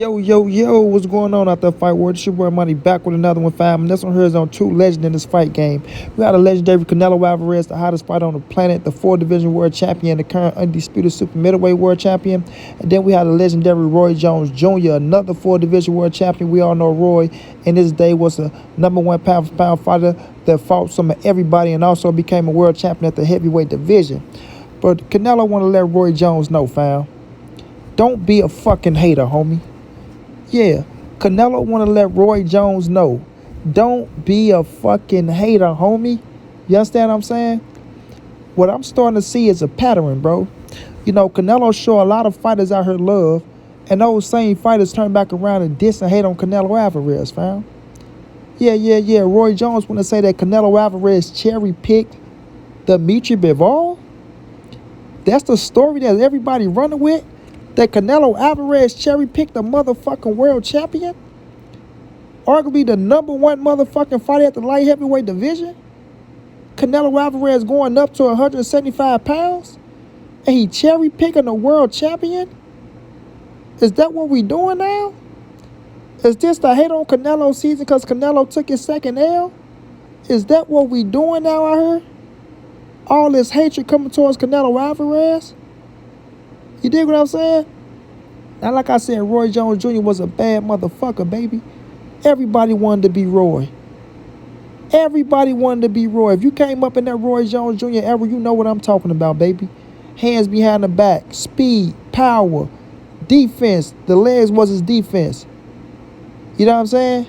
Yo, what's going on out there, Fight World? It's your boy Money back with another one, fam. And this one here is on two legends in this fight game. We got a legendary Canelo Alvarez, the hottest fighter on the planet, the 4 division world champion, the current undisputed super middleweight world champion. And then we had a legendary Roy Jones Jr., another 4 division world champion. We all know Roy in his day was a #1 pound-for-pound fighter that fought some of everybody and also became a world champion at the heavyweight division. But Canelo want to let Roy Jones know, fam. Don't be a fucking hater, homie. Yeah, Canelo want to let Roy Jones know. Don't be a fucking hater, homie. You understand what I'm saying? What I'm starting to see is a pattern, bro. You know, Canelo show a lot of fighters out here love, and those same fighters turn back around and diss and hate on Canelo Alvarez, fam. Yeah. Roy Jones want to say that Canelo Alvarez cherry-picked Dimitri Bivol? That's the story that everybody running with? That Canelo Alvarez cherry-picked the motherfucking world champion? Arguably the #1 motherfucking fighter at the light heavyweight division? Canelo Alvarez going up to 175 pounds? And he cherry-picking the world champion? Is that what we doing now? Is this the hate on Canelo season because Canelo took his second L? Is that what we doing now out here? All this hatred coming towards Canelo Alvarez? You dig what I'm saying? Now, like I said, Roy Jones Jr. was a bad motherfucker, baby. Everybody wanted to be Roy. Everybody wanted to be Roy. If you came up in that Roy Jones Jr. era, you know what I'm talking about, baby. Hands behind the back, speed, power, defense. The legs was his defense. You know what I'm saying?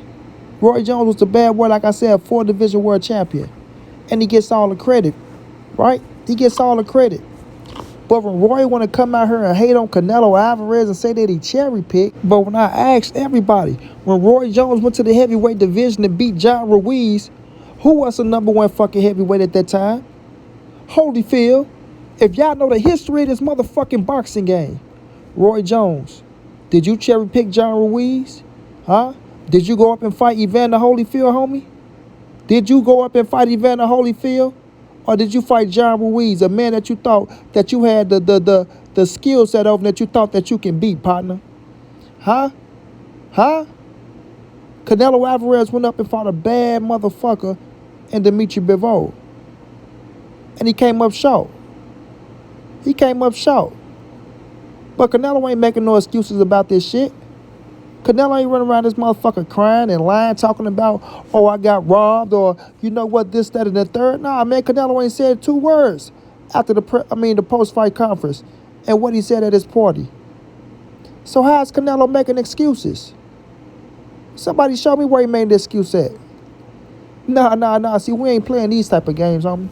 Roy Jones was the bad boy, like I said, 4 division world champion. And he gets all the credit, right? He gets all the credit. But when Roy want to come out here and hate on Canelo Alvarez and say that he cherry-picked, but when I asked everybody, when Roy Jones went to the heavyweight division to beat John Ruiz, who was the #1 fucking heavyweight at that time? Holyfield. If y'all know the history of this motherfucking boxing game, Roy Jones, did you cherry-pick John Ruiz? Huh? Did you go up and fight Evander Holyfield, homie? Did you go up and fight Evander Holyfield? Or did you fight John Ruiz, a man that you thought that you had the skill set over, that you thought that you can beat, partner? Huh? Canelo Alvarez went up and fought a bad motherfucker in Dimitri Bivol. And he came up short. But Canelo ain't making no excuses about this shit. Canelo ain't running around this motherfucker crying and lying, talking about, oh, I got robbed, or you know what, this, that, and the third. Nah, man, Canelo ain't said 2 words after the post-fight conference and what he said at his party. So how's Canelo making excuses? Somebody show me where he made the excuse at. Nah. See, we ain't playing these type of games, homie.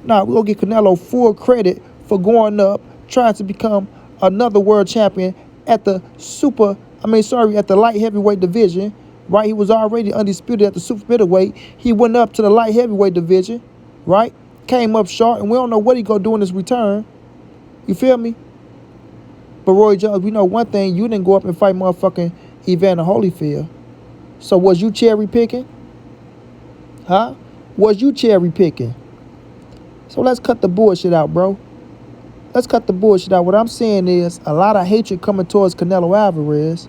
Nah, we gonna give Canelo full credit for going up, trying to become another world champion at the at the light heavyweight division, right? He was already undisputed at the super middleweight. He went up to the light heavyweight division, right? Came up short, and we don't know what he gonna do in his return. You feel me? But Roy Jones, we know one thing, you didn't go up and fight motherfucking Evander Holyfield. So was you cherry picking? Huh? Was you cherry picking? So let's cut the bullshit out, bro. Let's cut the bullshit out. What I'm saying is a lot of hatred coming towards Canelo Alvarez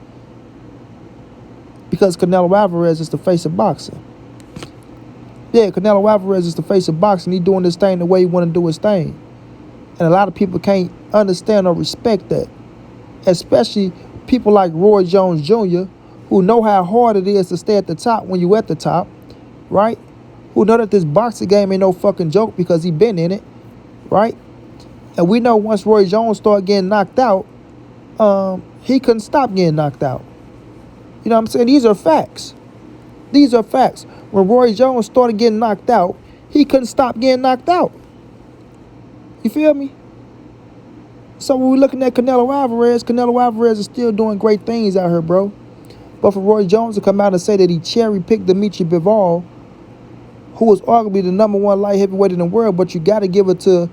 because Canelo Alvarez is the face of boxing. Yeah, Canelo Alvarez is the face of boxing. He doing this thing the way he want to do his thing. And a lot of people can't understand or respect that. Especially people like Roy Jones Jr., who know how hard it is to stay at the top when you at the top, right? Who know that this boxing game ain't no fucking joke because he been in it, right? And we know once Roy Jones started getting knocked out, he couldn't stop getting knocked out. You know what I'm saying? These are facts. When Roy Jones started getting knocked out, he couldn't stop getting knocked out. You feel me? So when we're looking at Canelo Alvarez is still doing great things out here, bro. But for Roy Jones to come out and say that he cherry-picked Dimitri Bivol, who was arguably the #1 light heavyweight in the world, but you got to give it to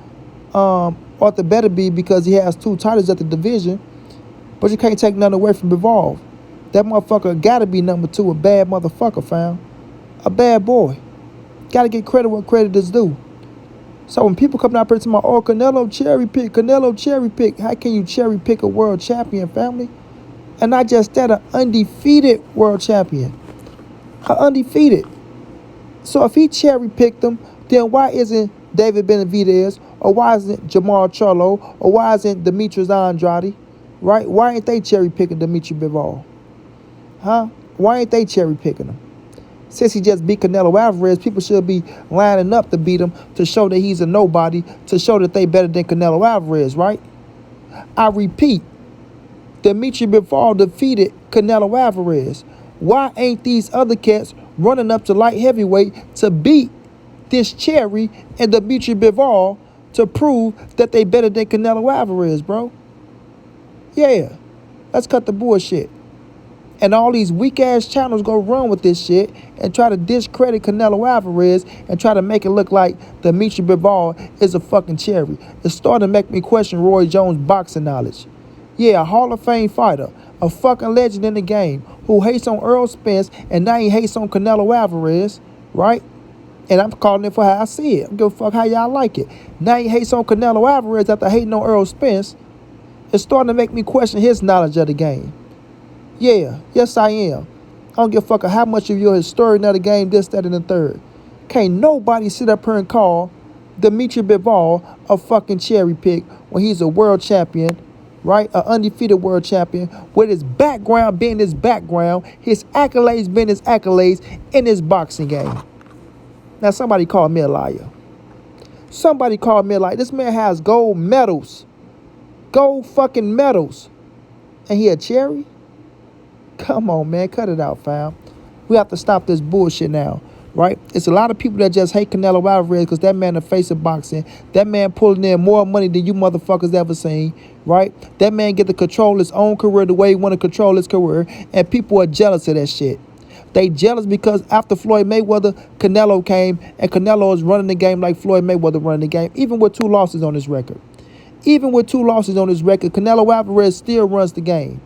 Arthur Beterbiev because he has 2 titles at the division, but you can't take nothing away from Bivol. That motherfucker got to be #2, a bad motherfucker, fam. A bad boy. Got to get credit where credit is due. So when people come out here to my, oh, Canelo cherry pick, how can you cherry pick a world champion, family? And not just that, an undefeated world champion. Undefeated. So if he cherry picked them, then why isn't David Benavidez, or why isn't Jamal Charlo, or why isn't Demetrius Andrade, right? Why ain't they cherry picking Dimitri Bivol? Why ain't they cherry picking him? Since he just beat Canelo Alvarez, people should be lining up to beat him, to show that he's a nobody, to show that they better than Canelo Alvarez, right? I repeat, Dimitri Bivol defeated Canelo Alvarez. Why ain't these other cats running up to light heavyweight to beat this cherry and Dimitri Bivol to prove that they better than Canelo Alvarez, bro? Yeah, let's cut the bullshit. And all these weak-ass channels go run with this shit and try to discredit Canelo Alvarez and try to make it look like Dimitri Bivol is a fucking cherry. It's starting to make me question Roy Jones' boxing knowledge. Yeah, a Hall of Fame fighter, a fucking legend in the game, who hates on Earl Spence and now he hates on Canelo Alvarez, right? And I'm calling it for how I see it. I don't give a fuck how y'all like it. Now he hates on Canelo Alvarez after hating on Earl Spence. It's starting to make me question his knowledge of the game. Yeah, yes I am. I don't give a fuck how much of your historian of the game, this, that, and the third. Can't nobody sit up here and call Dimitri Bivol a fucking cherry pick when he's a world champion, right? An undefeated world champion, with his background being his background, his accolades being his accolades in his boxing game. Now somebody called me a liar. Somebody called me a liar. This man has gold medals. Gold fucking medals. And he a cherry? Come on, man. Cut it out, fam. We have to stop this bullshit now, right? It's a lot of people that just hate Canelo Alvarez because that man the face of boxing. That man pulling in more money than you motherfuckers ever seen, right? That man get to control his own career the way he want to control his career, and people are jealous of that shit. They jealous because after Floyd Mayweather, Canelo came, and Canelo is running the game like Floyd Mayweather running the game, even with 2 losses on his record. Even with 2 losses on his record, Canelo Alvarez still runs the game.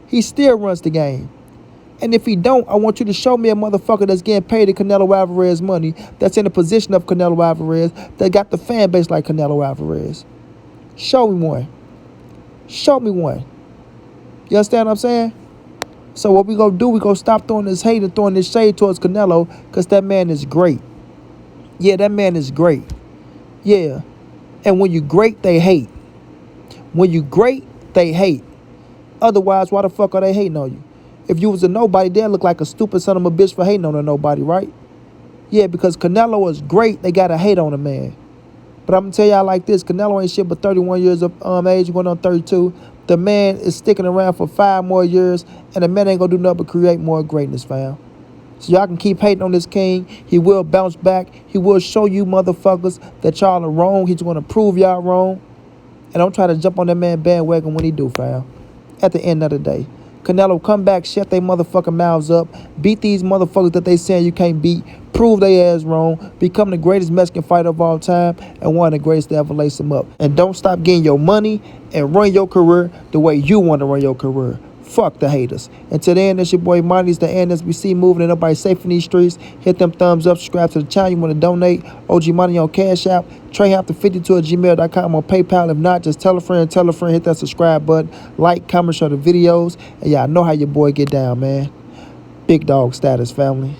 He still runs the game. And if he don't, I want you to show me a motherfucker that's getting paid the Canelo Alvarez money, that's in the position of Canelo Alvarez, that got the fan base like Canelo Alvarez. Show me one. Show me one. You understand what I'm saying? So what we gonna do, we gonna stop throwing this hate and throwing this shade towards Canelo, because that man is great. Yeah, that man is great. Yeah. And when you great, they hate. When you great, they hate. Otherwise, why the fuck are they hating on you? If you was a nobody, they'd look like a stupid son of a bitch for hating on a nobody, right? Yeah, because Canelo is great, they gotta hate on a man. But I'm gonna tell y'all like this, Canelo ain't shit but 31 years of age, going on 32. The man is sticking around for 5 more years, and the man ain't gonna do nothing but create more greatness, fam. So y'all can keep hating on this king. He will bounce back. He will show you motherfuckers that y'all are wrong. He's gonna prove y'all wrong. And don't try to jump on that man bandwagon when he do, fam. At the end of the day, Canelo, come back, shut their motherfucking mouths up, beat these motherfuckers that they saying you can't beat, prove they ass wrong, become the greatest Mexican fighter of all time, and one of the greatest to ever lace them up. And don't stop getting your money and run your career the way you want to run your career. Fuck the haters. Until then, that's your boy Monty. It's the NSBC moving and nobody safe in these streets. Hit them thumbs up, subscribe to the channel. You want to donate? OG Money on Cash App. TreyHampton52@gmail.com on PayPal. If not, just tell a friend, hit that subscribe button. Like, comment, share the videos. And y'all know how your boy get down, man. Big dog status, family.